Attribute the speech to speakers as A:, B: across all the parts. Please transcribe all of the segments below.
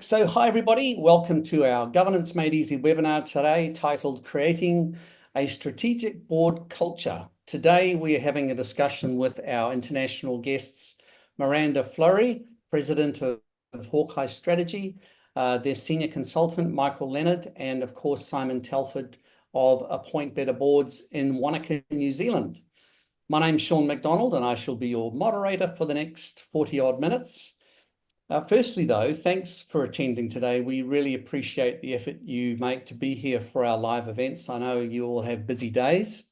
A: So hi everybody, welcome to our Governance Made Easy webinar today titled Creating a Strategic Board Culture. Today we are having a discussion with our international guests, Miranda Fleury, President of Hawkeye Strategy, their Senior Consultant, Michael Leonard, and of course Simon Telford of Appoint Better Boards in Wanaka, New Zealand. My name's Sean McDonald and I shall be your moderator for the next 40 odd minutes. Firstly, though, thanks for attending today. We really appreciate the effort you make to be here for our live events. I know you all have busy days.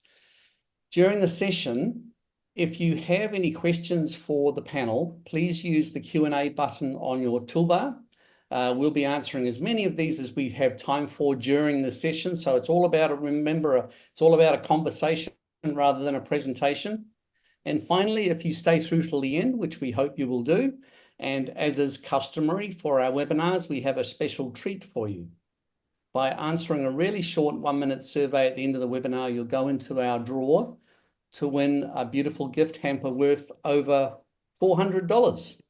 A: During the session, if you have any questions for the panel, please use the Q&A button on your toolbar. We'll be answering as many of these as we have time for during the session. So it's all about, remember, it's all about a conversation rather than a presentation. And finally, if you stay through till the end, which we hope you will do, and as is customary for our webinars, we have a special treat for you. By answering a really short 1-minute survey at the end of the webinar, you'll go into our draw to win a beautiful gift hamper worth over $400.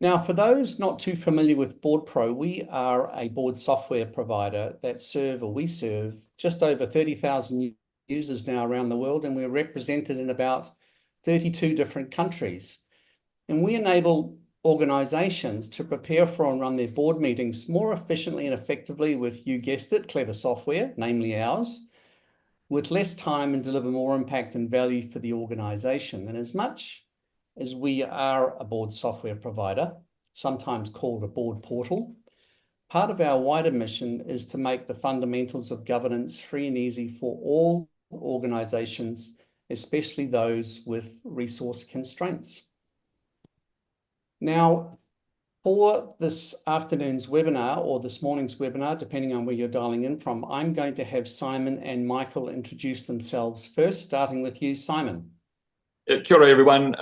A: Now, for those not too familiar with BoardPro, we are a board software provider that we serve just over 30,000 users now around the world, and we're represented in about 32 different countries. And we enable organizations to prepare for and run their board meetings more efficiently and effectively with, you guessed it, clever software, namely ours, with less time and deliver more impact and value for the organization. And as much as we are a board software provider, sometimes called a board portal, part of our wider mission is to make the fundamentals of governance free and easy for all organizations, especially those with resource constraints. Now, for this afternoon's webinar or this morning's webinar, depending on where you're dialing in from, I'm going to have Simon and Michael introduce themselves first, starting with you, Simon.
B: Kia ora, everyone.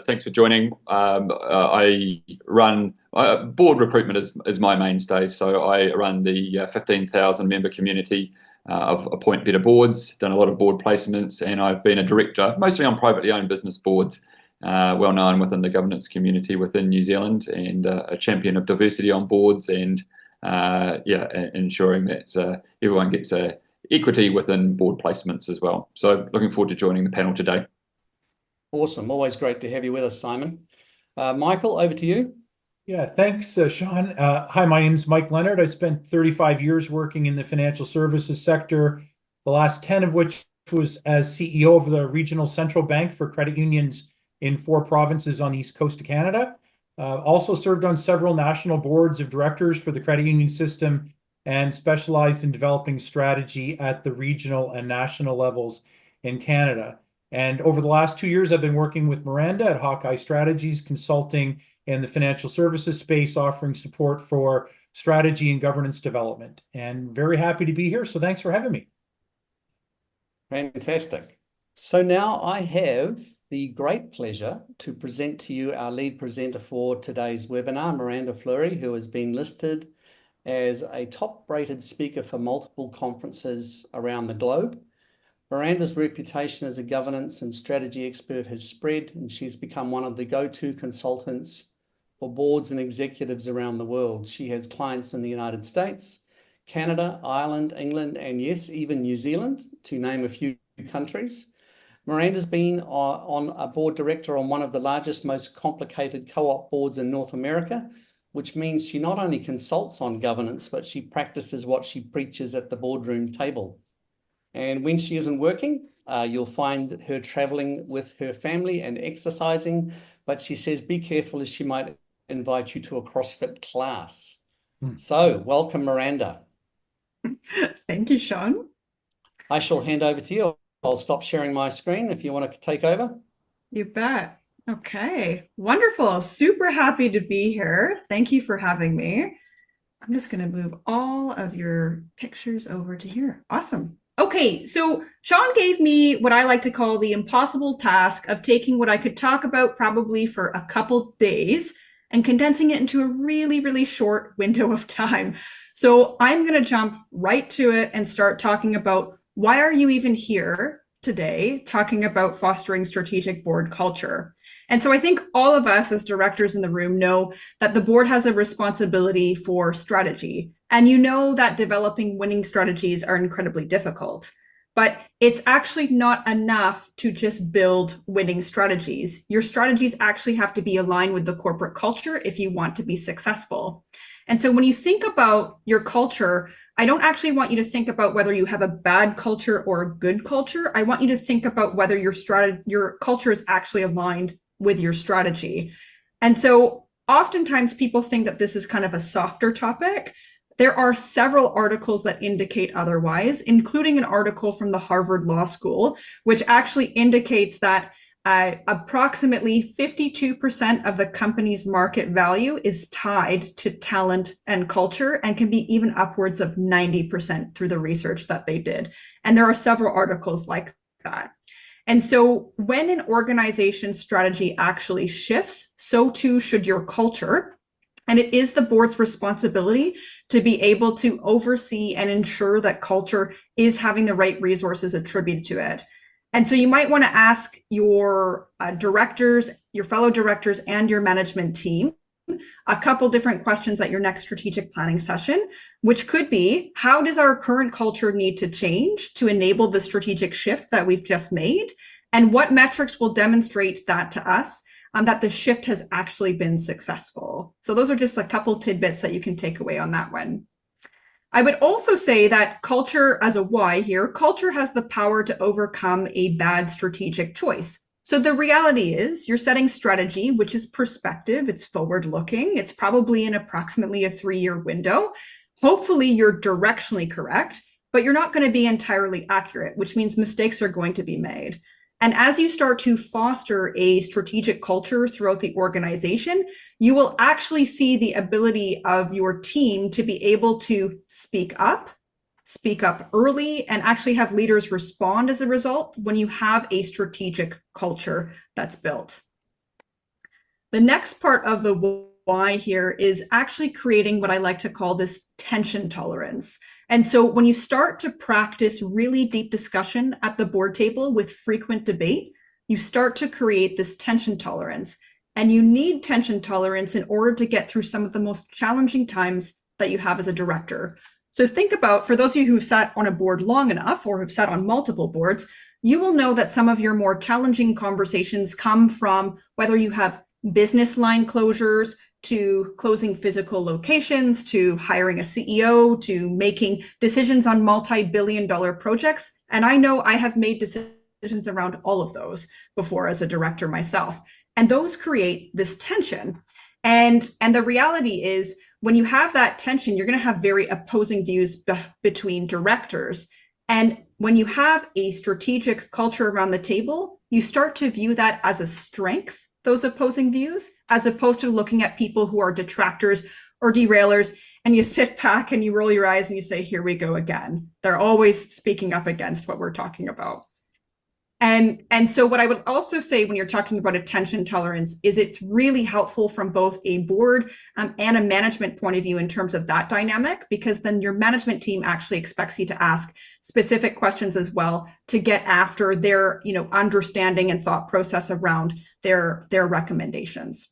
B: Thanks for joining. I run board recruitment is my mainstay, so I run the 15,000 member community of Appoint Better Boards, done a lot of board placements, and I've been a director, mostly on privately owned business boards, well known within the governance community within New Zealand, and a champion of diversity on boards, and ensuring that everyone gets equity within board placements as well. So looking forward to joining the panel today.
A: Awesome. Always great to have you with us, Simon. Michael, over to you.
C: Yeah, thanks, Sean. Hi, my name is Mike Leonard. I spent 35 years working in the financial services sector, the last 10 of which was as CEO of the regional central bank for credit unions in 4 provinces on the east coast of Canada. Also served on several national boards of directors for the credit union system and specialized in developing strategy at the regional and national levels in Canada. And over the last 2 years, I've been working with Miranda at Hawkeye Strategies, consulting in the financial services space, offering support for strategy and governance development. And very happy to be here, so thanks for having me.
A: Fantastic. So now I have the great pleasure to present to you our lead presenter for today's webinar, Miranda Fleury, who has been listed as a top-rated speaker for multiple conferences around the globe. Miranda's reputation as a governance and strategy expert has spread, and she's become one of the go-to consultants for boards and executives around the world. She has clients in the United States, Canada, Ireland, England, and yes, even New Zealand, to name a few countries. Miranda's been on a board director on one of the largest, most complicated co-op boards in North America, which means she not only consults on governance, but she practices what she preaches at the boardroom table. And when she isn't working, you'll find her traveling with her family and exercising, but she says, be careful as she might invite you to a CrossFit class. So welcome, Miranda.
D: Thank you, Sean.
A: I shall hand over to you. I'll stop sharing my screen if you want to take over.
D: You bet. Okay, wonderful. Super happy to be here. Thank you for having me. I'm just going to move all of your pictures over to here. Awesome. Okay, so Sean gave me what I like to call the impossible task of taking what I could talk about probably for a couple days and condensing it into a really, really short window of time. So I'm going to jump right to it and start talking about why are you even here today talking about fostering strategic board culture? And so I think all of us as directors in the room know that the board has a responsibility for strategy. And you know that developing winning strategies are incredibly difficult. But it's actually not enough to just build winning strategies. Your strategies actually have to be aligned with the corporate culture if you want to be successful. And so when you think about your culture, I don't actually want you to think about whether you have a bad culture or a good culture. I want you to think about whether your culture is actually aligned with your strategy. And so oftentimes people think that this is kind of a softer topic. There are several articles that indicate otherwise, including an article from the Harvard Law School, which actually indicates that approximately 52% of the company's market value is tied to talent and culture, and can be even upwards of 90% through the research that they did. And there are several articles like that. And so when an organization's strategy actually shifts, so too should your culture. And it is the board's responsibility to be able to oversee and ensure that culture is having the right resources attributed to it. And so you might want to ask your directors, your fellow directors, and your management team a couple different questions at your next strategic planning session, which could be, how does our current culture need to change to enable the strategic shift that we've just made? And what metrics will demonstrate that to us, that the shift has actually been successful? So those are just a couple tidbits that you can take away on that one. I would also say that culture, as a why here, culture has the power to overcome a bad strategic choice. So the reality is you're setting strategy, which is perspective, it's forward-looking, it's probably in approximately a 3-year window. Hopefully you're directionally correct, but you're not going to be entirely accurate, which means mistakes are going to be made. And as you start to foster a strategic culture throughout the organization, you will actually see the ability of your team to be able to speak up early, and actually have leaders respond as a result when you have a strategic culture that's built. The next part of the why here is actually creating what I like to call this tension tolerance. And so when you start to practice really deep discussion at the board table with frequent debate, you start to create this tension tolerance. And you need tension tolerance in order to get through some of the most challenging times that you have as a director. So think about, for those of you who've sat on a board long enough or have sat on multiple boards, you will know that some of your more challenging conversations come from whether you have business line closures, to closing physical locations, to hiring a CEO, to making decisions on multi-billion-dollar projects. And I know I have made decisions around all of those before as a director myself. And those create this tension. And the reality is, when you have that tension, you're going to have very opposing views between directors. And when you have a strategic culture around the table, you start to view that as a strength, those opposing views, as opposed to looking at people who are detractors or derailers, and you sit back and you roll your eyes and you say, here we go again. They're always speaking up against what we're talking about. And so what I would also say when you're talking about attention tolerance is it's really helpful from both a board and a management point of view in terms of that dynamic, because then your management team actually expects you to ask specific questions as well to get after their, understanding and thought process around their recommendations.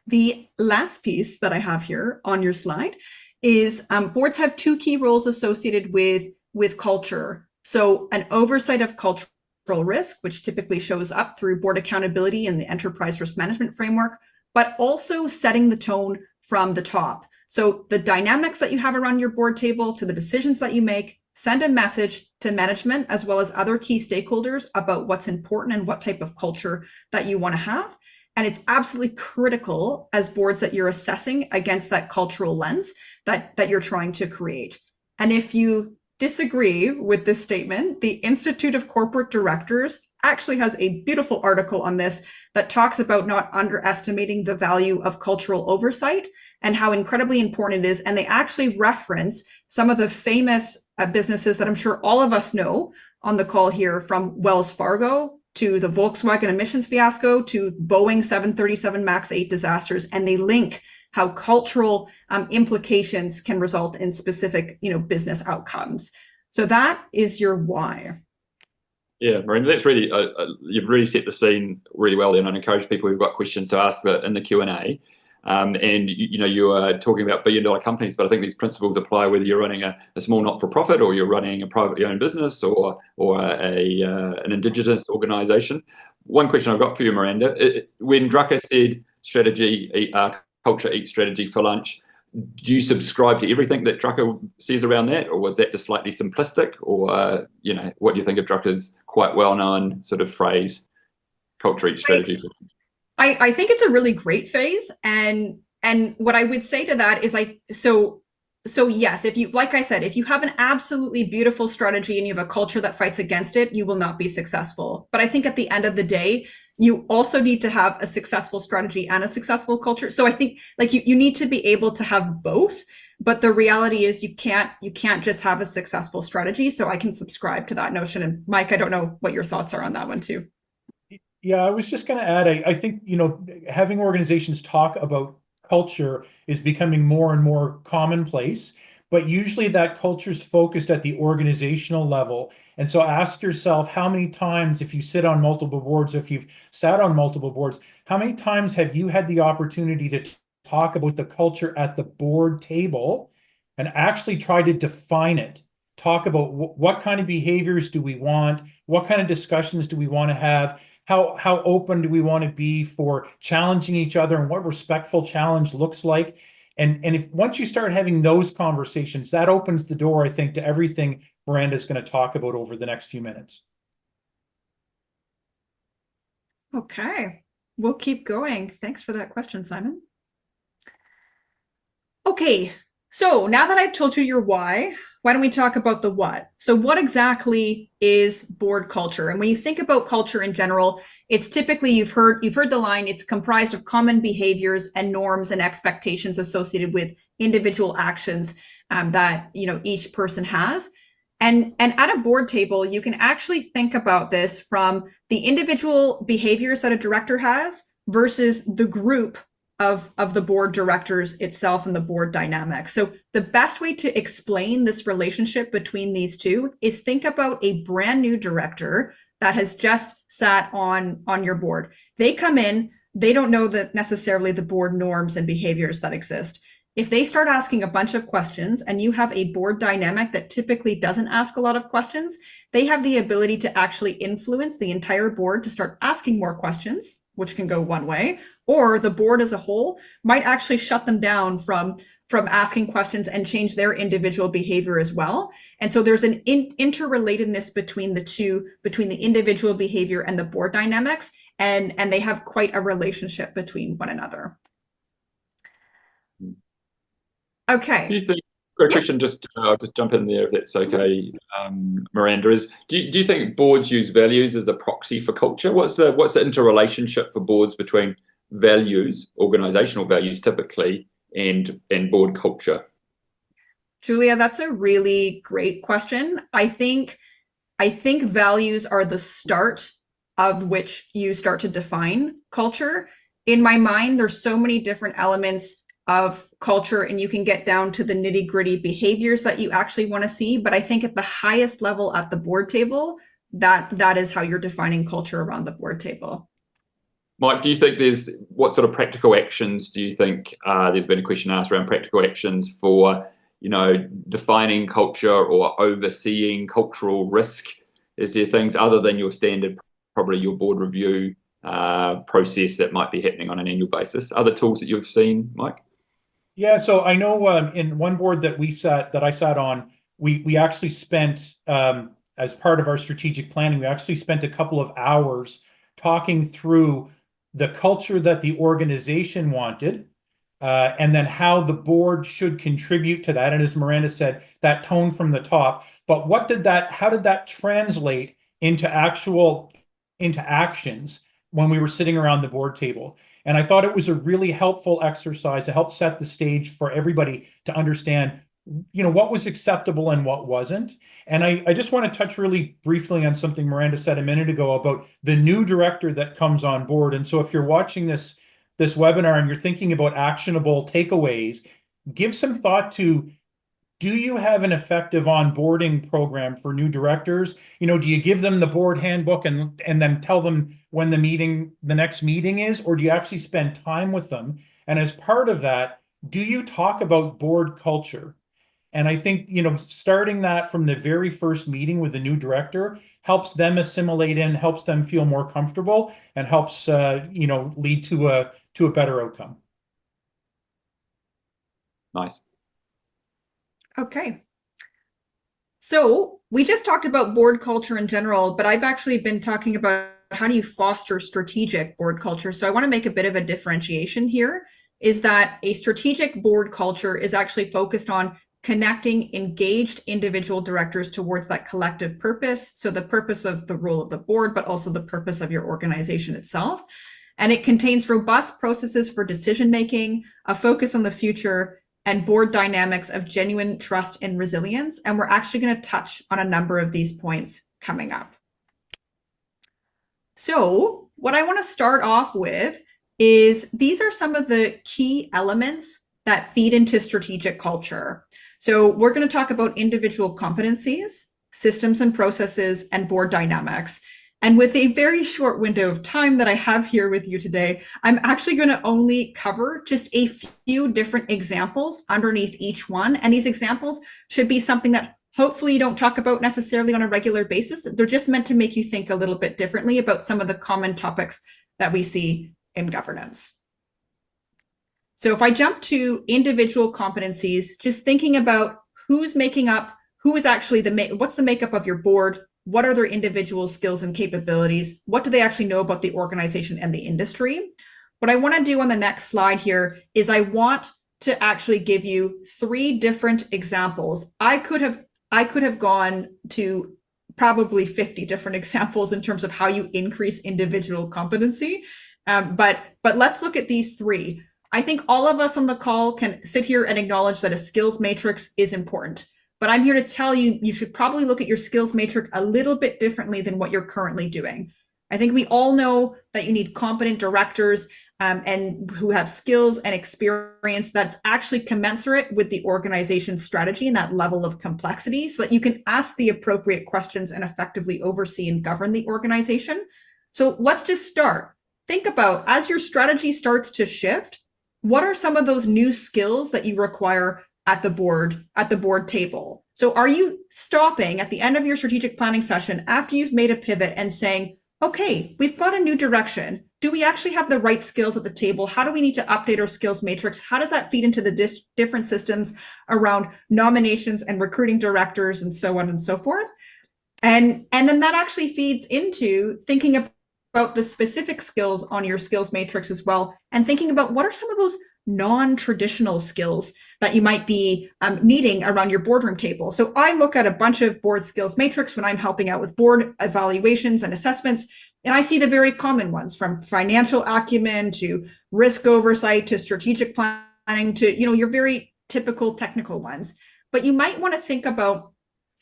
D: The last piece that I have here on your slide is boards have 2 key roles associated with culture. So an oversight of culture risk, which typically shows up through board accountability and the enterprise risk management framework, but also setting the tone from the top. So the dynamics that you have around your board table to the decisions that you make, send a message to management as well as other key stakeholders about what's important and what type of culture that you want to have. And it's absolutely critical as boards that you're assessing against that cultural lens that you're trying to create. And if you disagree with this statement, the Institute of Corporate Directors actually has a beautiful article on this that talks about not underestimating the value of cultural oversight and how incredibly important it is. And they actually reference some of the famous businesses that I'm sure all of us know on the call here, from Wells Fargo to the Volkswagen emissions fiasco to Boeing 737 MAX 8 disasters. And they link how cultural implications can result in specific, business outcomes. So that is your why.
B: Yeah, Miranda, that's really you've really set the scene really well there, and I encourage people who've got questions to ask in the Q&A. And you are talking about billion-dollar companies, but I think these principles apply whether you're running a small not-for-profit or you're running a privately owned business or an indigenous organisation. One question I've got for you, Miranda, when Drucker said strategy, culture eats strategy for lunch, do you subscribe to everything that Drucker says around that, or was that just slightly simplistic? Or what do you think of Drucker's quite well-known sort of phrase, culture eats strategy for lunch?
D: I think it's a really great phase, and what I would say to that is so yes, if you, like I said, if you have an absolutely beautiful strategy and you have a culture that fights against it, you will not be successful. But I think at the end of the day, you also need to have a successful strategy and a successful culture. So I think like you need to be able to have both. But the reality is you can't just have a successful strategy. So I can subscribe to that notion. And Mike, I don't know what your thoughts are on that one too.
C: Yeah, I was just going to add, I think, having organizations talk about culture is becoming more and more commonplace, but usually that culture is focused at the organizational level. And so ask yourself how many times, if you sit on multiple boards, if you've sat on multiple boards, how many times have you had the opportunity to talk about the culture at the board table and actually try to define it? Talk about what kind of behaviors do we want? What kind of discussions do we want to have? How open do we want to be for challenging each other and what respectful challenge looks like? And if once you start having those conversations, that opens the door, I think, to everything Miranda's going to talk about over the next few minutes.
D: Okay, we'll keep going. Thanks for that question, Simon. Okay, so now that I've told you your why don't we talk about the what? So what exactly is board culture? And when you think about culture in general, it's typically, you've heard the line, it's comprised of common behaviors and norms and expectations associated with individual actions that each person has. And at a board table, you can actually think about this from the individual behaviors that a director has versus the group of the board directors itself and the board dynamic. So the best way to explain this relationship between these two is think about a brand new director that has just sat on your board. They come in, they don't know that necessarily the board norms and behaviors that exist. If they start asking a bunch of questions and you have a board dynamic that typically doesn't ask a lot of questions, they have the ability to actually influence the entire board to start asking more questions, which can go one way, or the board as a whole might actually shut them down from asking questions and change their individual behavior as well. And so there's an interrelatedness between the two, between the individual behavior and the board dynamics, and they have quite a relationship between one another. Okay.
B: Do you think, got a question, I'll just jump in there if that's okay, Miranda, is do you think boards use values as a proxy for culture? What's the interrelationship for boards between values, organizational values typically, and board culture?
D: Julia, that's a really great question. I think values are the start of which you start to define culture. In my mind, there's so many different elements of culture, and you can get down to the nitty-gritty behaviors that you actually want to see. But I think at the highest level at the board table, that is how you're defining culture around the board table.
B: Mike, do you think what sort of practical actions do you think, there's been a question asked around practical actions for, defining culture or overseeing cultural risk? Is there things other than your standard, probably your board review process that might be happening on an annual basis? Other tools that you've seen, Mike?
C: Yeah, so I know in one board that I sat on, we actually spent, as part of our strategic planning, we actually spent a couple of hours talking through the culture that the organization wanted, and then how the board should contribute to that. And as Miranda said, that tone from the top. But how did that translate into actions when we were sitting around the board table? And I thought it was a really helpful exercise to help set the stage for everybody to understand, what was acceptable and what wasn't. And I just want to touch really briefly on something Miranda said a minute ago about the new director that comes on board. And so if you're watching this webinar and you're thinking about actionable takeaways, give some thought to do you have an effective onboarding program for new directors? Do you give them the board handbook and then tell them when the next meeting is, or do you actually spend time with them? And as part of that, do you talk about board culture? And I think, starting that from the very first meeting with the new director helps them assimilate in, helps them feel more comfortable, and helps, lead to a better outcome.
B: Nice.
D: Okay. So we just talked about board culture in general, but I've actually been talking about how do you foster strategic board culture. So I want to make a bit of a differentiation here, is that a strategic board culture is actually focused on connecting engaged individual directors towards that collective purpose. So the purpose of the role of the board, but also the purpose of your organization itself. And it contains robust processes for decision-making, a focus on the future, and board dynamics of genuine trust and resilience. And we're actually going to touch on a number of these points coming up. So what I want to start off with is these are some of the key elements that feed into strategic culture. So we're going to talk about individual competencies, systems and processes, and board dynamics. And with a very short window of time that I have here with you today, I'm actually going to only cover just a few different examples underneath each one. And these examples should be something that hopefully you don't talk about necessarily on a regular basis. They're just meant to make you think a little bit differently about some of the common topics that we see in governance. So if I jump to individual competencies, just thinking about who's making up, who is actually what's the makeup of your board? What are their individual skills and capabilities? What do they actually know about the organization and the industry? What I want to do on the next slide here is I want to actually give you 3 different examples. I could have gone to probably 50 different examples in terms of how you increase individual competency. But let's look at these 3. I think all of us on the call can sit here and acknowledge that a skills matrix is important. But I'm here to tell you, you should probably look at your skills matrix a little bit differently than what you're currently doing. I think we all know that you need competent directors and who have skills and experience that's actually commensurate with the organization's strategy and that level of complexity so that you can ask the appropriate questions and effectively oversee and govern the organization. So let's just start. Think about, as your strategy starts to shift, what are some of those new skills that you require at the board table? So are you stopping at the end of your strategic planning session after you've made a pivot and saying, okay, we've got a new direction. Do we actually have the right skills at the table? How do we need to update our skills matrix? How does that feed into the different systems around nominations and recruiting directors and so on and so forth? And then that actually feeds into thinking about the specific skills on your skills matrix as well, and thinking about what are some of those non-traditional skills that you might be needing around your boardroom table. So I look at a bunch of board skills matrix when I'm helping out with board evaluations and assessments, and I see the very common ones, from financial acumen to risk oversight to strategic planning to your very typical technical ones. But you might want to think about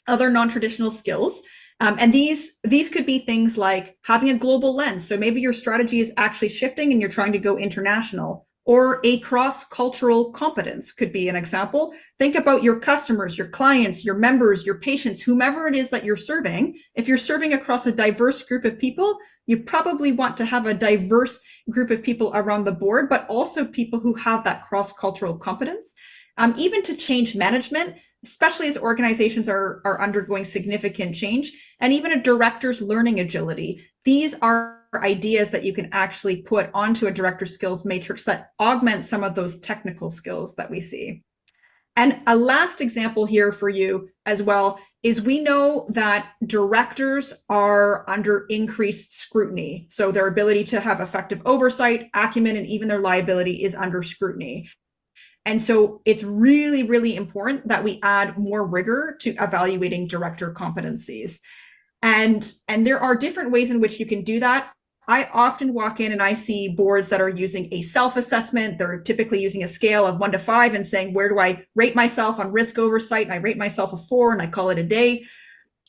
D: other non-traditional skills. And these could be things like having a global lens. So maybe your strategy is actually shifting and you're trying to go international. Or a cross-cultural competence could be an example. Think about your customers, your clients, your members, your patients, whomever it is that you're serving. If you're serving across a diverse group of people, you probably want to have a diverse group of people around the board, but also people who have that cross-cultural competence. Even to change management, especially as organizations are undergoing significant change, and even a director's learning agility. These are ideas that you can actually put onto a director skills matrix that augment some of those technical skills that we see. And a last example here for you as well is we know that directors are under increased scrutiny. So their ability to have effective oversight, acumen, and even their liability is under scrutiny. And so it's really, really important that we add more rigor to evaluating director competencies. And there are different ways in which you can do that. I often walk in and I see boards that are using a self-assessment. They're typically using a scale of 1 to 5 and saying, where do I rate myself on risk oversight? And I rate myself a 4 and I call it a day.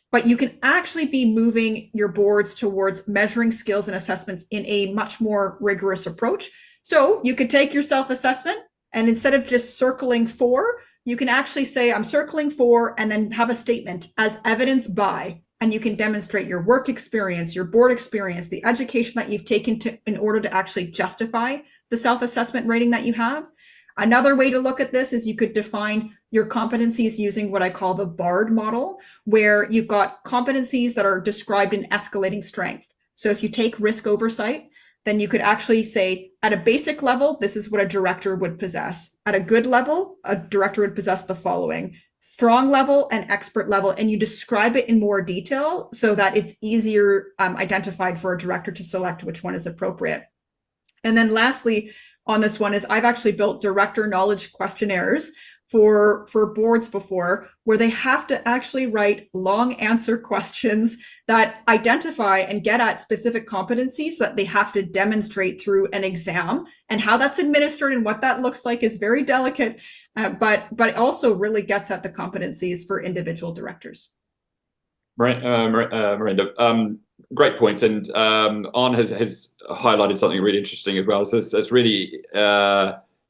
D: But you can actually be moving your boards towards measuring skills and assessments in a much more rigorous approach. So you could take your self-assessment, and instead of just circling 4, you can actually say, I'm circling for, and then have a statement as evidenced by, and you can demonstrate your work experience, your board experience, the education that you've taken in order to actually justify the self-assessment rating that you have. Another way to look at this is you could define your competencies using what I call the BARD model, where you've got competencies that are described in escalating strength. So if you take risk oversight, then you could actually say, at a basic level, this is what a director would possess. At a good level, a director would possess the following: strong level and expert level, and you describe it in more detail so that it's easier identified for a director to select which one is appropriate. And then lastly, on this one is I've actually built director knowledge questionnaires for boards before, where they have to actually write long answer questions that identify and get at specific competencies that they have to demonstrate through an exam. And how that's administered and what that looks like is very delicate, but it also really gets at the competencies for individual directors.
B: Miranda, great points, and An has highlighted something really interesting as well. So it's really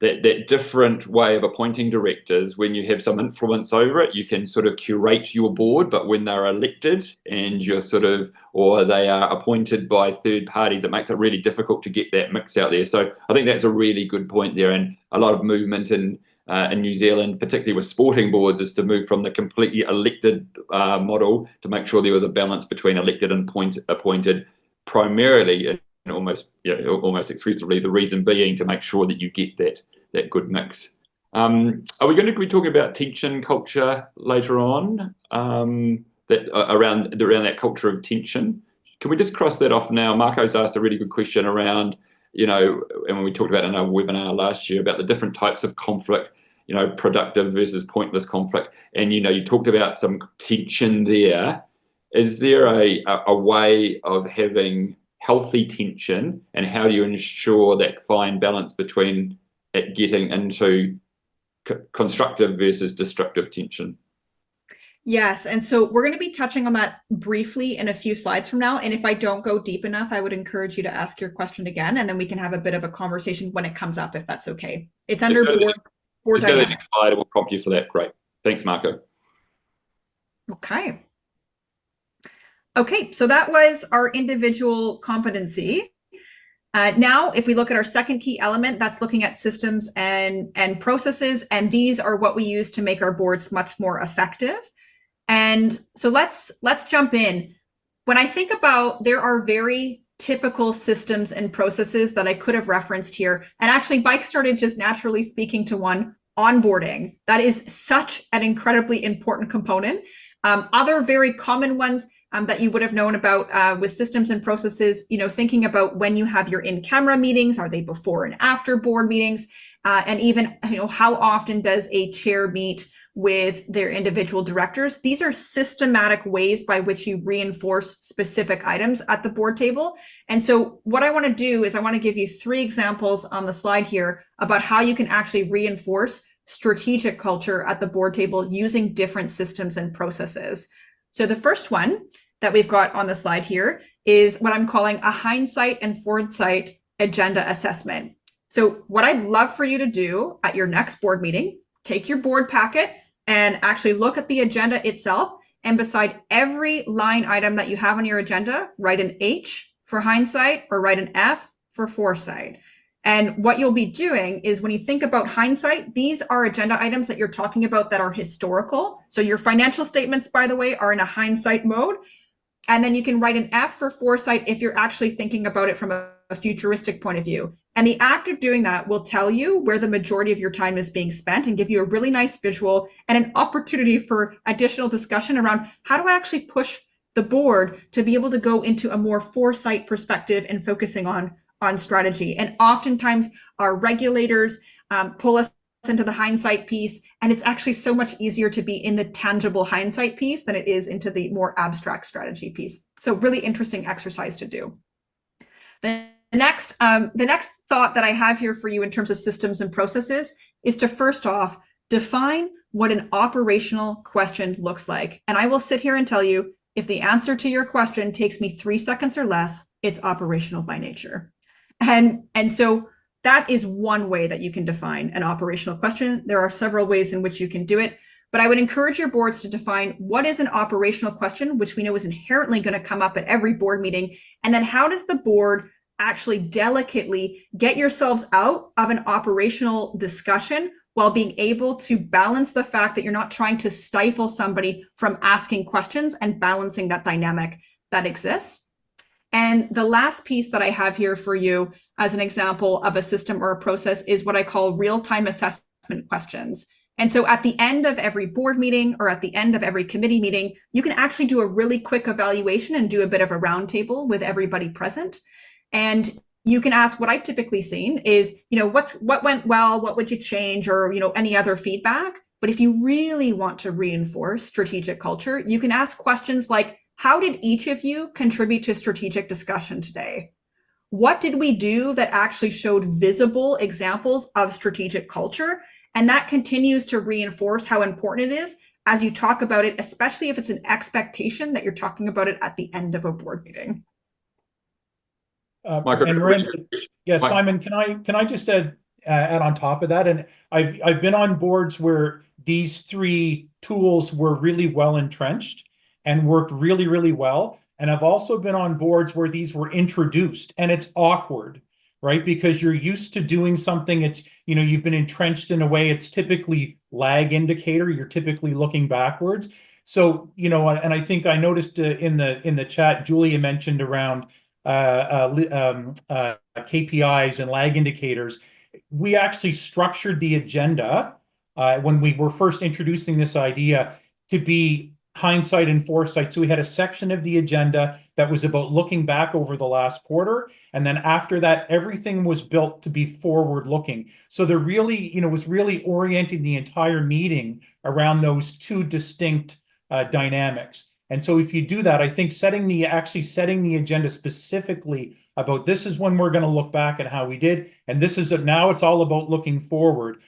B: that different way of appointing directors. When you have some influence over it, you can sort of curate your board, but when they're elected and you're or they are appointed by third parties, it makes it really difficult to get that mix out there. So I think that's a really good point there, and a lot of movement in New Zealand, particularly with sporting boards, is to move from the completely elected model to make sure there was a balance between elected and appointed, primarily and almost exclusively, the reason being to make sure that you get that good mix. Are we going to be talking about tension culture later on, around that culture of tension? Can we just cross that off now? Marco's asked a really good question around, and when we talked about in our webinar last year about the different types of conflict, productive versus pointless conflict. And, you talked about some tension there. Is there a way of having healthy tension, and how do you ensure that fine balance between it getting into constructive versus destructive tension?
D: Yes, and so we're going to be touching on that briefly in a few slides from now. And if I don't go deep enough, I would encourage you to ask your question again, and then we can have a bit of a conversation when it comes up, if that's okay. It's under board
B: dynamic. The next slide will prompt you for that. Great. Thanks, Marco.
D: Okay, so that was our individual competency. Now, if we look at our second key element, that's looking at systems and processes, and these are what we use to make our boards much more effective. And so let's jump in. When I think about, there are very typical systems and processes that I could have referenced here. And actually, Mike started just naturally speaking to one: onboarding. That is such an incredibly important component. Other very common ones that you would have known about with systems and processes, thinking about when you have your in-camera meetings, are they before and after board meetings? And even, how often does a chair meet with their individual directors? These are systematic ways by which you reinforce specific items at the board table. And so what I want to do is I want to give you 3 examples on the slide here about how you can actually reinforce strategic culture at the board table using different systems and processes. So the first one that we've got on the slide here is what I'm calling a hindsight and foresight agenda assessment. So what I'd love for you to do at your next board meeting, take your board packet and actually look at the agenda itself, and beside every line item that you have on your agenda, write an H for hindsight or write an F for foresight. And what you'll be doing is, when you think about hindsight, these are agenda items that you're talking about that are historical. So your financial statements, by the way, are in a hindsight mode. And then you can write an F for foresight if you're actually thinking about it from a futuristic point of view. And the act of doing that will tell you where the majority of your time is being spent and give you a really nice visual and an opportunity for additional discussion around how do I actually push the board to be able to go into a more foresight perspective and focusing on strategy. And oftentimes our regulators pull us into the hindsight piece, and it's actually so much easier to be in the tangible hindsight piece than it is into the more abstract strategy piece. So really interesting exercise to do. The next thought that I have here for you in terms of systems and processes is to first off define what an operational question looks like. And I will sit here and tell you, if the answer to your question takes me 3 seconds or less, it's operational by nature. And so that is one way that you can define an operational question. There are several ways in which you can do it, but I would encourage your boards to define what is an operational question, which we know is inherently going to come up at every board meeting. And then how does the board actually delicately get yourselves out of an operational discussion while being able to balance the fact that you're not trying to stifle somebody from asking questions and balancing that dynamic that exists. And the last piece that I have here for you as an example of a system or a process is what I call real-time assessment questions. And so at the end of every board meeting or at the end of every committee meeting, you can actually do a really quick evaluation and do a bit of a roundtable with everybody present. And you can ask, what I've typically seen is, what went well, what would you change, or, any other feedback. But if you really want to reinforce strategic culture, you can ask questions like, how did each of you contribute to strategic discussion today? What did we do that actually showed visible examples of strategic culture? And that continues to reinforce how important it is as you talk about it, especially if it's an expectation that you're talking about it at the end of a board meeting.
C: And Miranda, yes, Simon, can I just add on top of that? And I've been on boards where these three tools were really well entrenched and worked really, really well. And I've also been on boards where these were introduced, and it's awkward, right? Because you're used to doing something, it's, you've been entrenched in a way, it's typically lag indicator, you're typically looking backwards. So, and I think I noticed in the chat, Julia mentioned around KPIs and lag indicators. We actually structured the agenda when we were first introducing this idea to be hindsight and foresight. So we had a section of the agenda that was about looking back over the last quarter. And then after that, everything was built to be forward looking. So there really, was really orienting the entire meeting around those two distinct dynamics. And so if you do that, I think setting the agenda specifically about this is when we're going to look back at how we did. And this is now it's all about looking forward.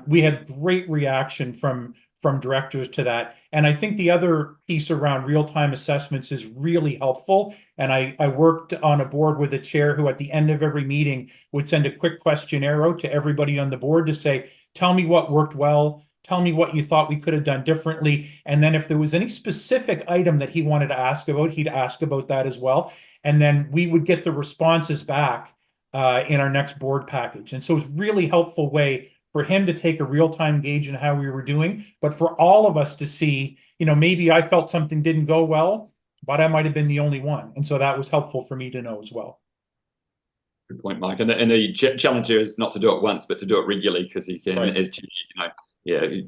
C: We had great reaction from directors to that. And I think the other piece around real-time assessments is really helpful. And I worked on a board with a chair who at the end of every meeting would send a quick questionnaire out to everybody on the board to say, tell me what worked well, tell me what you thought we could have done differently. And then if there was any specific item that he wanted to ask about, he'd ask about that as well. And then we would get the responses back in our next board package. And so it's really helpful way for him to take a real-time gauge in how we were doing, but for all of us to see, maybe I felt something didn't go well, but I might have been the only one. And so that was helpful for me to know as well.
B: Good point, Mike. And the challenge here is not to do it once, but to do it regularly, because you can, as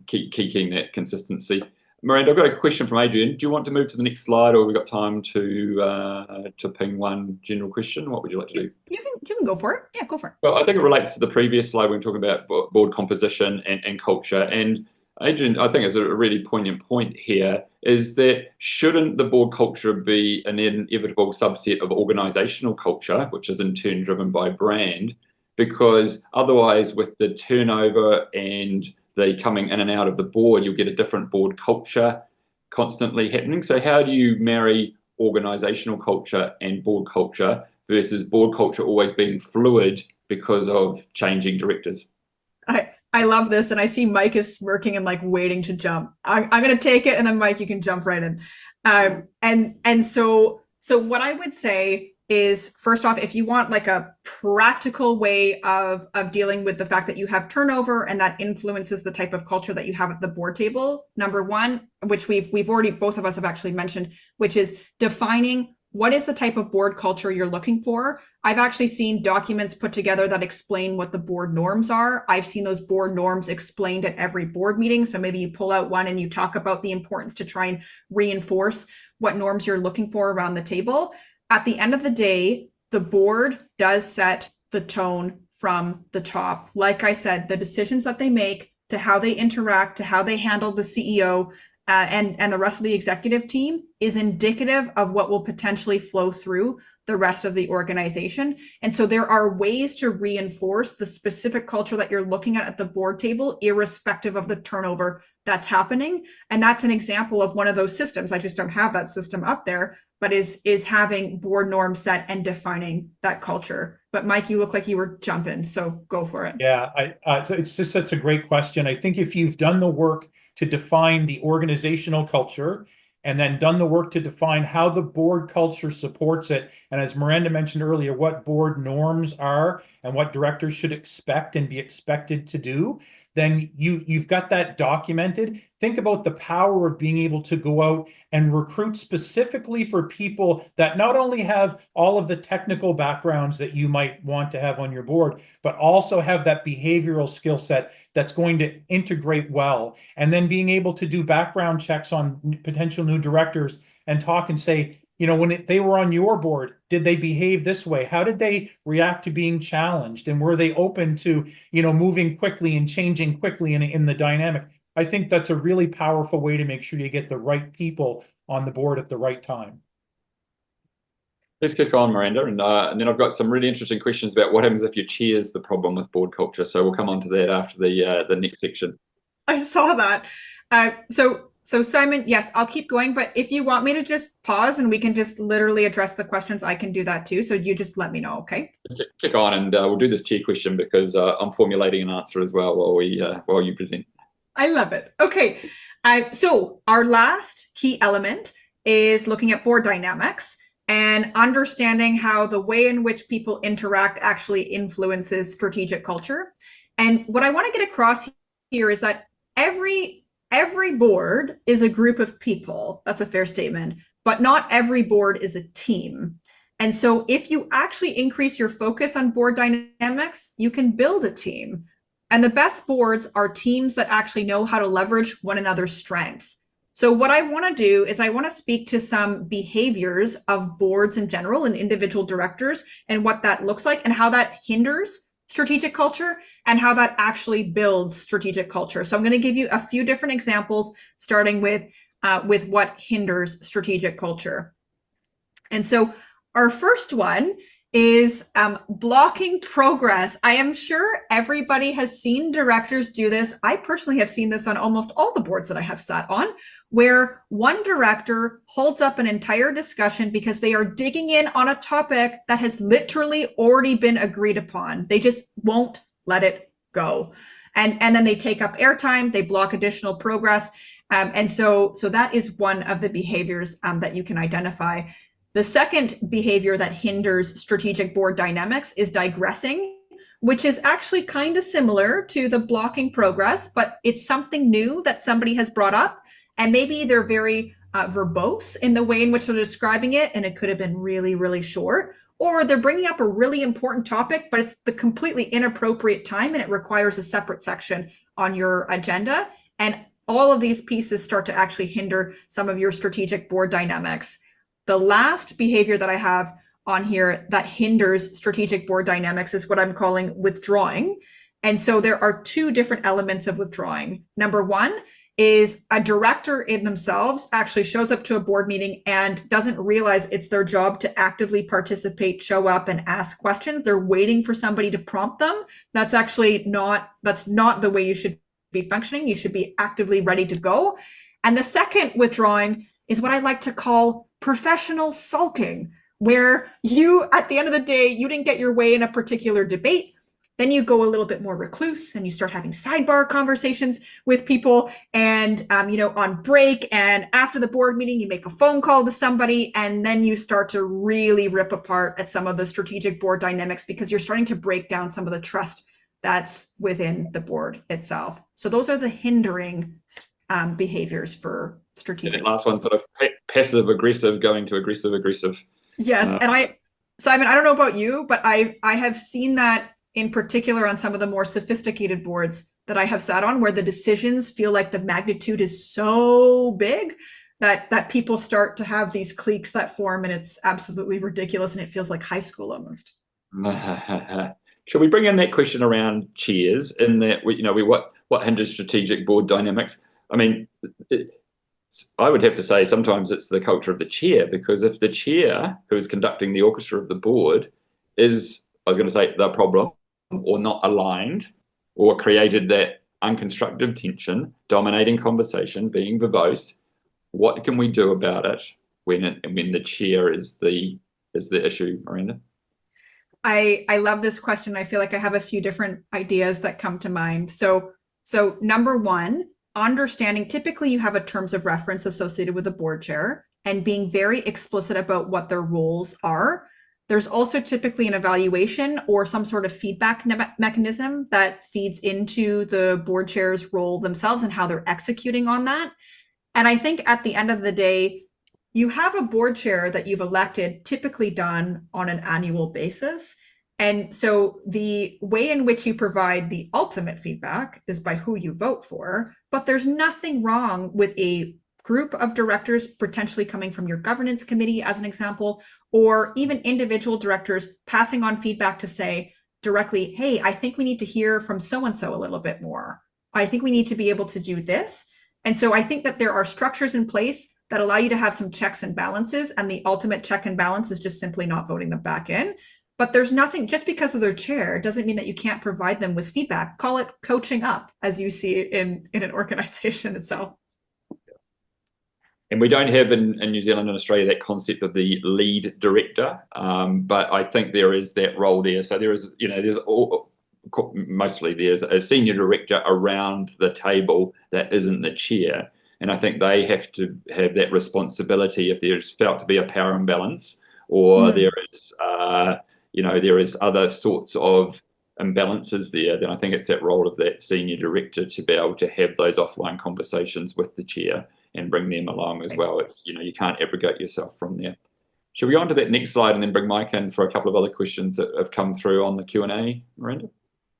B: keep keeping that consistency. Miranda, I've got a question from Adrian. Do you want to move to the next slide, or have we got time to ping one general question? What would you like to do?
D: You can go for it. Yeah, go for it.
B: Well, I think it relates to the previous slide when we were talking about board composition and culture. And Adrian, I think is a really poignant point here, is that shouldn't the board culture be an inevitable subset of organizational culture, which is in turn driven by brand? Because otherwise, with the turnover and the coming in and out of the board, you'll get a different board culture constantly happening. So how do you marry organizational culture and board culture versus board culture always being fluid because of changing directors?
D: I love this, and I see Mike is smirking and like waiting to jump. I'm going to take it, and then Mike, you can jump right in. And so what I would say is, first off, if you want like a practical way of dealing with the fact that you have turnover and that influences the type of culture that you have at the board table, number one, which we've already, both of us have actually mentioned, which is defining what is the type of board culture you're looking for. I've actually seen documents put together that explain what the board norms are. I've seen those board norms explained at every board meeting. So maybe you pull out one and you talk about the importance to try and reinforce what norms you're looking for around the table. At the end of the day, the board does set the tone from the top. Like I said, the decisions that they make, to how they interact, to how they handle the CEO and the rest of the executive team is indicative of what will potentially flow through the rest of the organization. And so there are ways to reinforce the specific culture that you're looking at the board table, irrespective of the turnover that's happening. And that's an example of one of those systems. I just don't have that system up there, but is having board norms set and defining that culture. But Mike, you look like you were jumping, so go for it.
C: Yeah, so it's just such a great question. I think if you've done the work to define the organizational culture and then done the work to define how the board culture supports it, and as Miranda mentioned earlier, what board norms are and what directors should expect and be expected to do, then you've got that documented. Think about the power of being able to go out and recruit specifically for people that not only have all of the technical backgrounds that you might want to have on your board, but also have that behavioral skill set that's going to integrate well. And then being able to do background checks on potential new directors and talk and say, when they were on your board, did they behave this way? How did they react to being challenged? And were they open to, moving quickly and changing quickly in the dynamic? I think that's a really powerful way to make sure you get the right people on the board at the right time.
B: Let's kick on, Miranda, and then I've got some really interesting questions about what happens if your chair is the problem with board culture. So we'll come on to that after the next section.
D: I saw that. So Simon, yes, I'll keep going, but if you want me to just pause and we can just literally address the questions, I can do that too. So you just let me know, okay?
B: Let's kick on, and we'll do this chair question because I'm formulating an answer as well while you present.
D: I love it. Okay, so our last key element is looking at board dynamics and understanding how the way in which people interact actually influences strategic culture. And what I want to get across here is that every board is a group of people. That's a fair statement, but not every board is a team. And so if you actually increase your focus on board dynamics, you can build a team. And the best boards are teams that actually know how to leverage one another's strengths. So what I want to do is I want to speak to some behaviors of boards in general and individual directors and what that looks like and how that hinders strategic culture and how that actually builds strategic culture. So I'm going to give you a few different examples, starting with what hinders strategic culture. And so our first one is blocking progress. I am sure everybody has seen directors do this. I personally have seen this on almost all the boards that I have sat on, where one director holds up an entire discussion because they are digging in on a topic that has literally already been agreed upon. They just won't let it go. And then they take up airtime, they block additional progress. And so that is one of the behaviors that you can identify. The second behavior that hinders strategic board dynamics is digressing, which is actually kind of similar to the blocking progress, but it's something new that somebody has brought up. And maybe they're very verbose in the way in which they're describing it, and it could have been really, really short. Or they're bringing up a really important topic, but it's the completely inappropriate time, and it requires a separate section on your agenda. And all of these pieces start to actually hinder some of your strategic board dynamics. The last behavior that I have on here that hinders strategic board dynamics is what I'm calling withdrawing. And so there are two different elements of withdrawing. Number one is a director in themselves actually shows up to a board meeting and doesn't realize it's their job to actively participate, show up and ask questions. They're waiting for somebody to prompt them. That's not the way you should be functioning. You should be actively ready to go. And the second withdrawing is what I like to call professional sulking, where you, at the end of the day, you didn't get your way in a particular debate. Then you go a little bit more recluse and you start having sidebar conversations with people and, on break and after the board meeting, you make a phone call to somebody and then you start to really rip apart at some of the strategic board dynamics because you're starting to break down some of the trust that's within the board itself. So those are the hindering behaviors for strategic.
B: And last one, sort of passive aggressive going to aggressive aggressive.
D: Yes, and Simon, I don't know about you, but I have seen that in particular on some of the more sophisticated boards that I have sat on, where the decisions feel like the magnitude is so big that people start to have these cliques that form, and it's absolutely ridiculous, and it feels like high school almost.
B: Shall we bring in that question around chairs in that what hinders strategic board dynamics? I mean, I would have to say sometimes it's the culture of the chair, because if the chair who is conducting the orchestra of the board is, I was going to say, the problem or not aligned or created that unconstructive tension, dominating conversation, being verbose, what can we do about it when the chair is the issue, Miranda?
D: I love this question. I feel like I have a few different ideas that come to mind. So number one, understanding, typically you have a terms of reference associated with a board chair and being very explicit about what their roles are. There's also typically an evaluation or some sort of feedback mechanism that feeds into the board chair's role themselves and how they're executing on that. And I think at the end of the day, you have a board chair that you've elected, typically done on an annual basis. And so the way in which you provide the ultimate feedback is by who you vote for, but there's nothing wrong with a group of directors potentially coming from your governance committee, as an example, or even individual directors passing on feedback to say directly, hey, I think we need to hear from so-and-so a little bit more. I think we need to be able to do this. And so I think that there are structures in place that allow you to have some checks and balances, and the ultimate check and balance is just simply not voting them back in. But there's nothing, just because of their chair doesn't mean that you can't provide them with feedback. Call it coaching up, as you see in an organization itself.
B: And we don't have in New Zealand and Australia that concept of the lead director, but I think there is that role there. So there is, mostly there's a senior director around the table that isn't the chair. And I think they have to have that responsibility if there's felt to be a power imbalance, or there is, there is other sorts of imbalances there. Then I think it's that role of that senior director to be able to have those offline conversations with the chair and bring them along as well. It's, you can't abrogate yourself from there. Should we go on to that next slide and then bring Mike in for a couple of other questions that have come through on the Q&A, Miranda?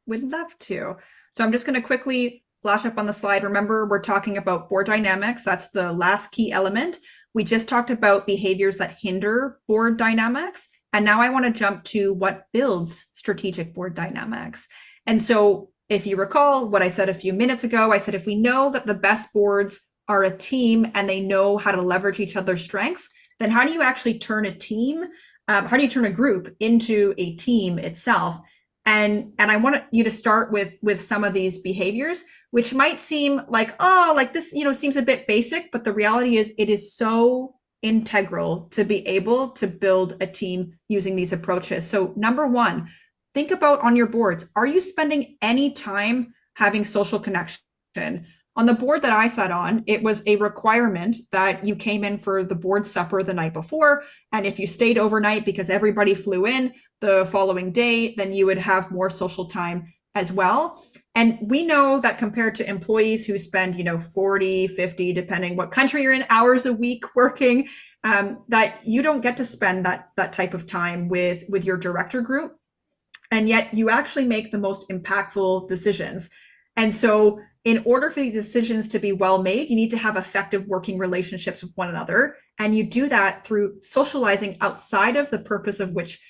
D: We'd love to. So I'm just going to quickly flash up on the slide. Remember, we're talking about board dynamics. That's the last key element. We just talked about behaviors that hinder board dynamics. And now I want to jump to what builds strategic board dynamics. And so if you recall what I said a few minutes ago, I said, if we know that the best boards are a team and they know how to leverage each other's strengths, then how do you actually turn a team? How do you turn a group into a team itself? And I want you to start with some of these behaviors, which might seem like, oh, like this, seems a bit basic, but the reality is it is so integral to be able to build a team using these approaches. So number one, think about on your boards, are you spending any time having social connection? On the board that I sat on, it was a requirement that you came in for the board supper the night before. And if you stayed overnight because everybody flew in the following day, then you would have more social time as well. And we know that compared to employees who spend, 40, 50, depending what country you're in, hours a week working, that you don't get to spend that type of time with your director group. And yet you actually make the most impactful decisions. And so in order for these decisions to be well made, you need to have effective working relationships with one another. And you do that through socializing outside of the purpose of which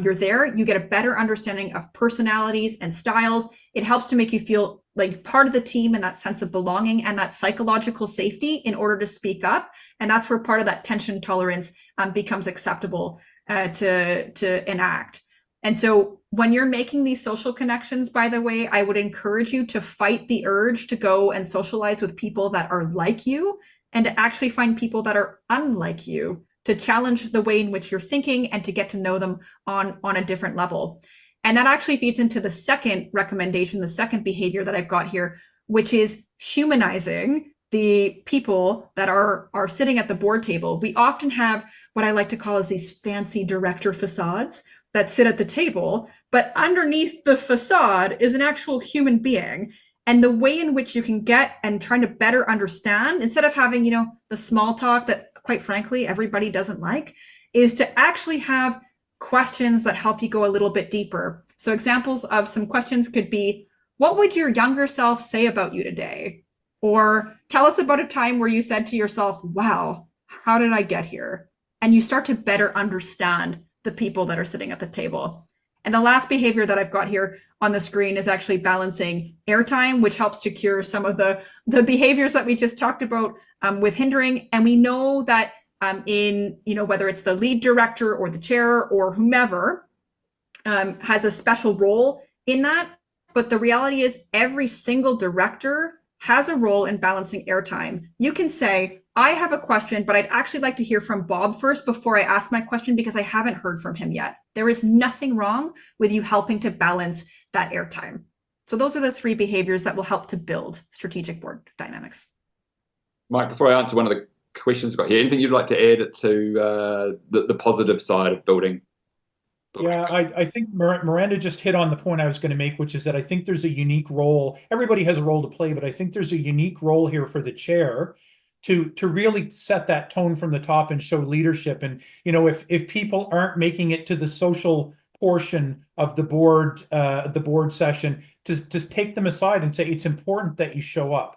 D: you're there. You get a better understanding of personalities and styles. It helps to make you feel like part of the team and that sense of belonging and that psychological safety in order to speak up. And that's where part of that tension tolerance becomes acceptable to enact. And so when you're making these social connections, by the way, I would encourage you to fight the urge to go and socialize with people that are like you and to actually find people that are unlike you, to challenge the way in which you're thinking and to get to know them on a different level. And that actually feeds into the second recommendation, the second behavior that I've got here, which is humanizing the people that are sitting at the board table. We often have what I like to call is these fancy director facades that sit at the table, but underneath the facade is an actual human being. And the way in which you can get and trying to better understand, instead of having, the small talk that quite frankly, everybody doesn't like, is to actually have questions that help you go a little bit deeper. So examples of some questions could be, what would your younger self say about you today? Or tell us about a time where you said to yourself, wow, how did I get here? And you start to better understand the people that are sitting at the table. And the last behavior that I've got here on the screen is actually balancing airtime, which helps to cure some of the behaviors that we just talked about with hindering. And we know that in, whether it's the lead director or the chair or whomever has a special role in that. But the reality is every single director has a role in balancing airtime. You can say, I have a question, but I'd actually like to hear from Bob first before I ask my question, because I haven't heard from him yet. There is nothing wrong with you helping to balance that airtime. So those are the 3 behaviors that will help to build strategic board dynamics.
B: Mike, before I answer one of the questions I've got here, anything you'd like to add to the positive side of building?
C: Yeah, I think Miranda just hit on the point I was going to make, which is that I think there's a unique role. Everybody has a role to play, but I think there's a unique role here for the chair to really set that tone from the top and show leadership. And, you know, if people aren't making it to the social portion of the board session, to take them aside and say, it's important that you show up.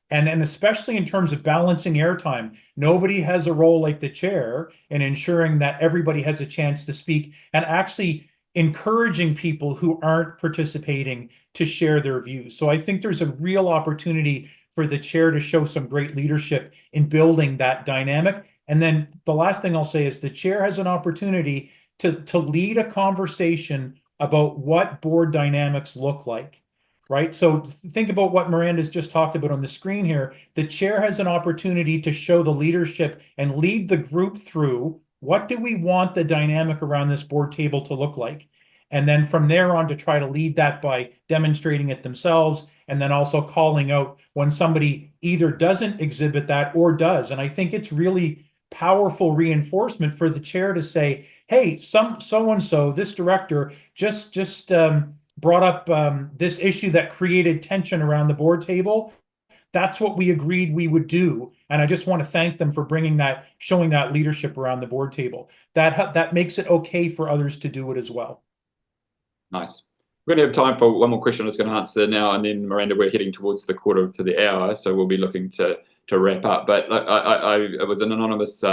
C: And especially in terms of balancing airtime, nobody has a role like the chair in ensuring that everybody has a chance to speak and actually encouraging people who aren't participating to share their views. So I think there's a real opportunity for the chair to show some great leadership in building that dynamic. And then the last thing I'll say is the chair has an opportunity to lead a conversation about what board dynamics look like. Right? So think about what Miranda's just talked about on the screen here. The chair has an opportunity to show the leadership and lead the group through what do we want the dynamic around this board table to look like? And then from there on to try to lead that by demonstrating it themselves and then also calling out when somebody either doesn't exhibit that or does. And I think it's really powerful reinforcement for the chair to say, hey, so-and-so, this director just brought up this issue that created tension around the board table. That's what we agreed we would do. And I just want to thank them for bringing that, showing that leadership around the board table. That makes it okay for others to do it as well.
B: Nice. We're going to have time for one more question I was going to answer now, and then Miranda, we're heading towards the quarter to the hour, so we'll be looking to wrap up. But it was an anonymous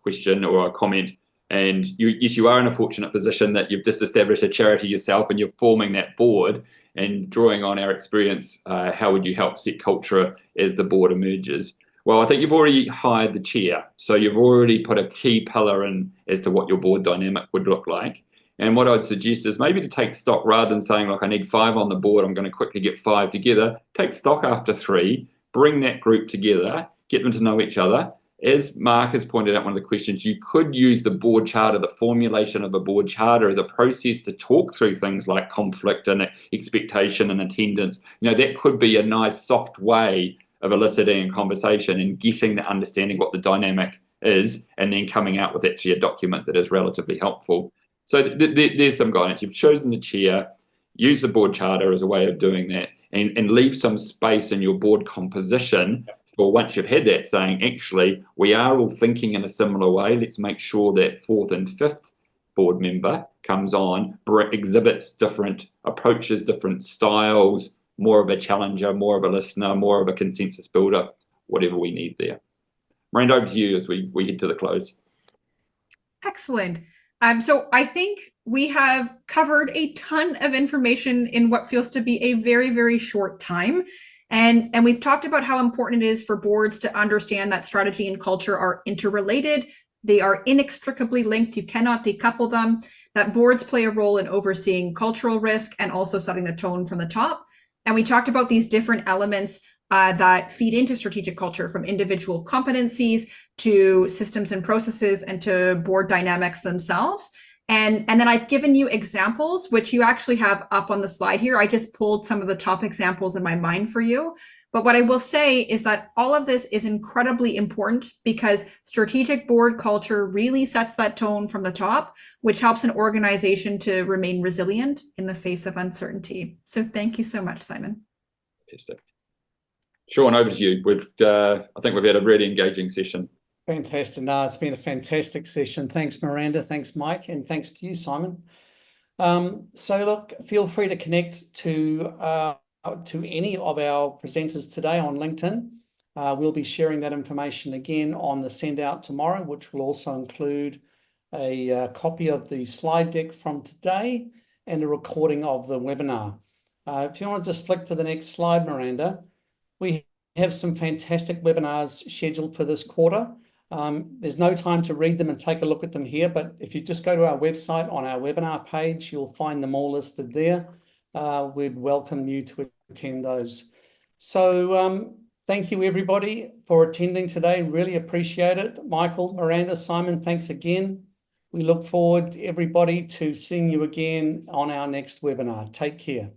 B: question or a comment. And yes, you are in a fortunate position that you've just established a charity yourself and you're forming that board. And drawing on our experience, how would you help set culture as the board emerges? Well, I think you've already hired the chair. So you've already put a key pillar in as to what your board dynamic would look like. And what I'd suggest is maybe to take stock rather than saying, like, I need 5 on the board, I'm going to quickly get 5 together. Take stock after 3, bring that group together, get them to know each other. As Mark has pointed out, one of the questions, you could use the board charter, the formulation of a board charter as a process to talk through things like conflict and expectation and attendance. You know, that could be a nice soft way of eliciting a conversation and getting the understanding what the dynamic is, and then coming out with actually a document that is relatively helpful. So there's some guidance. You've chosen the chair, use the board charter as a way of doing that, and leave some space in your board composition for once you've had that, saying, actually, we are all thinking in a similar way. Let's make sure that 4th and 5th board member comes on, exhibits different approaches, different styles, more of a challenger, more of a listener, more of a consensus builder, whatever we need there. Miranda, over to you as we head to the close.
D: Excellent. So I think we have covered a ton of information in what feels to be a very, very short time. And we've talked about how important it is for boards to understand that strategy and culture are interrelated. They are inextricably linked. You cannot decouple them. That boards play a role in overseeing cultural risk and also setting the tone from the top. And we talked about these different elements that feed into strategic culture, from individual competencies to systems and processes and to board dynamics themselves. And then I've given you examples, which you actually have up on the slide here. I just pulled some of the top examples in my mind for you. But what I will say is that all of this is incredibly important because strategic board culture really sets that tone from the top, which helps an organization to remain resilient in the face of uncertainty. So thank you so much, Simon.
B: Fantastic. Sean, over to you. I think we've had a really engaging session.
A: Fantastic. No, it's been a fantastic session. Thanks, Miranda. Thanks, Mike. And thanks to you, Simon. So look, feel free to connect to any of our presenters today on LinkedIn. We'll be sharing that information again on the send out tomorrow, which will also include a copy of the slide deck from today and a recording of the webinar. If you want to just flick to the next slide, Miranda, we have some fantastic webinars scheduled for this quarter. There's no time to read them and take a look at them here, but if you just go to our website on our webinar page, you'll find them all listed there. We'd welcome you to attend those. So Thank you, everybody, for attending today. Really appreciate it. Michael, Miranda, Simon, thanks again. We look forward, everybody, to seeing you again on our next webinar. Take care.